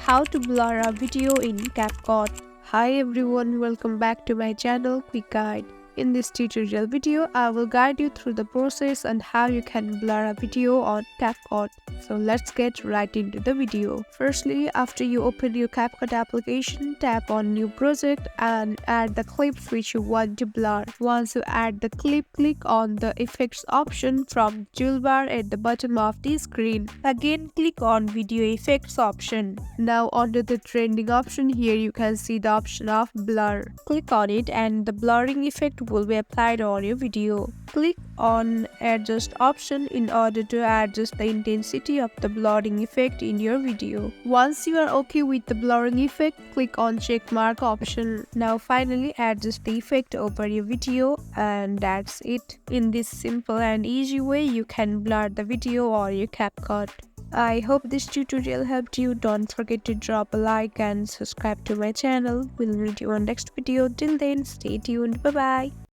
how to blur a video in Capcut. Hi everyone, welcome back to my channel Quick Guide. In this tutorial video, I will guide you through the process and how you can blur a video on Capcut. So let's get right into the video. Firstly, after you open your Capcut application, tap on New Project and add the clips which you want to blur. Once you add the clip, click on the Effects option from toolbar at the bottom of the screen. Again, click on Video Effects option. Now under the trending option, here you can see the option of Blur. Click on it and the blurring effect will be applied on your video. Click on Adjust option in order to adjust the intensity of the blurring effect in your video. Once you are okay with the blurring effect, click on Check Mark option. Now finally adjust the effect over your video, and that's it. In this simple and easy way, you can blur the video or your Capcut. I hope this tutorial helped you. Don't forget to drop a like and subscribe to my channel. We'll meet you on next video. Till then, stay tuned. Bye bye.